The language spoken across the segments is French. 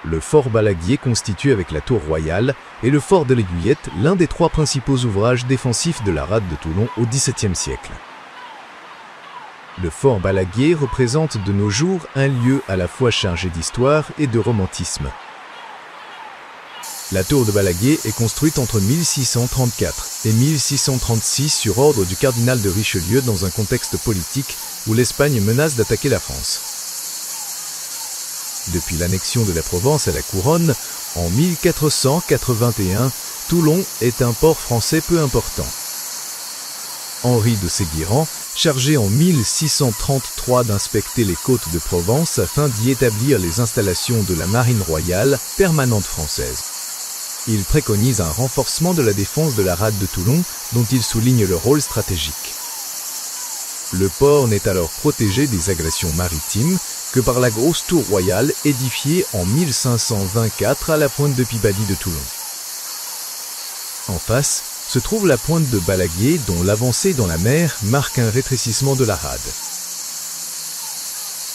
le fort Balaguier constitue avec la tour royale et le fort de l'Aiguillette l'un des 3 principaux ouvrages défensifs de la rade de Toulon au XVIIe siècle. Le fort Balaguier représente de nos jours un lieu à la fois chargé d'histoire et de romantisme. La tour de Balaguier est construite entre 1634 et 1636 sur ordre du cardinal de Richelieu dans un contexte politique où l'Espagne menace d'attaquer la France. Depuis l'annexion de la Provence à la couronne, en 1481, Toulon est un port français peu important. Henri de Séguirand, chargé en 1633 d'inspecter les côtes de Provence afin d'y établir les installations de la marine royale permanente française. Il préconise un renforcement de la défense de la rade de Toulon, dont il souligne le rôle stratégique. Le port n'est alors protégé des agressions maritimes que par la grosse tour royale édifiée en 1524 à la pointe de Pibadie de Toulon. En face se trouve la pointe de Balaguier dont l'avancée dans la mer marque un rétrécissement de la rade.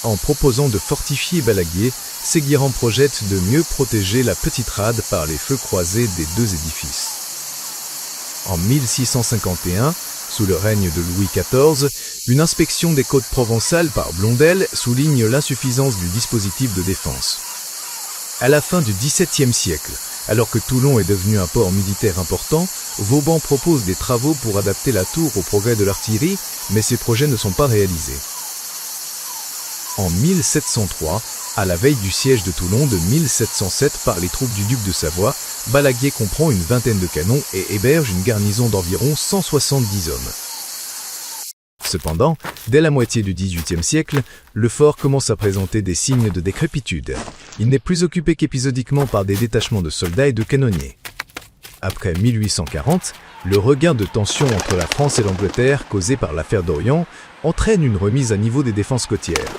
En proposant de fortifier Balaguier, Séguirand projette de mieux protéger la petite rade par les feux croisés des 2 édifices. En 1651, sous le règne de Louis XIV, une inspection des côtes provençales par Blondel souligne l'insuffisance du dispositif de défense. À la fin du XVIIe siècle, alors que Toulon est devenu un port militaire important, Vauban propose des travaux pour adapter la tour au progrès de l'artillerie, mais ces projets ne sont pas réalisés. En 1703, à la veille du siège de Toulon de 1707 par les troupes du duc de Savoie, Balaguier comprend une vingtaine de canons et héberge une garnison d'environ 170 hommes. Cependant, dès la moitié du XVIIIe siècle, le fort commence à présenter des signes de décrépitude. Il n'est plus occupé qu'épisodiquement par des détachements de soldats et de canonniers. Après 1840, le regain de tension entre la France et l'Angleterre causé par l'affaire d'Orient entraîne une remise à niveau des défenses côtières.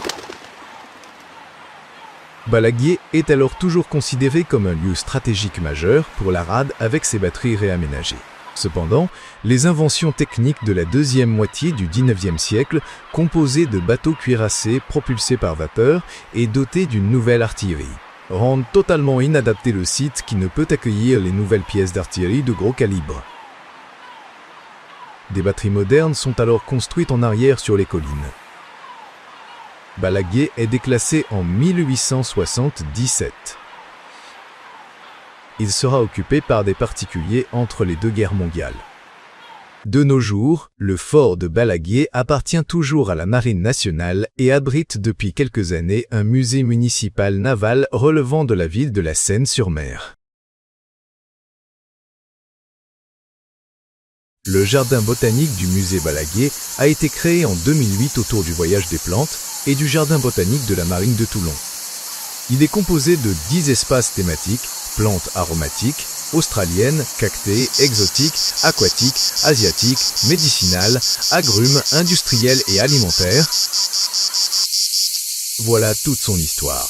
Balaguier est alors toujours considéré comme un lieu stratégique majeur pour la rade avec ses batteries réaménagées. Cependant, les inventions techniques de la deuxième moitié du XIXe siècle, composées de bateaux cuirassés propulsés par vapeur et dotés d'une nouvelle artillerie, rendent totalement inadapté le site qui ne peut accueillir les nouvelles pièces d'artillerie de gros calibre. Des batteries modernes sont alors construites en arrière sur les collines. Balaguier est déclassé en 1877. Il sera occupé par des particuliers entre les 2 guerres mondiales. De nos jours, le fort de Balaguier appartient toujours à la Marine nationale et abrite depuis quelques années un musée municipal naval relevant de la ville de la Seine-sur-Mer. Le jardin botanique du musée Balaguier a été créé en 2008 autour du voyage des plantes et du jardin botanique de la Marine de Toulon. Il est composé de 10 espaces thématiques, plantes aromatiques, australiennes, cactées, exotiques, aquatiques, asiatiques, médicinales, agrumes, industriels et alimentaires. Voilà toute son histoire.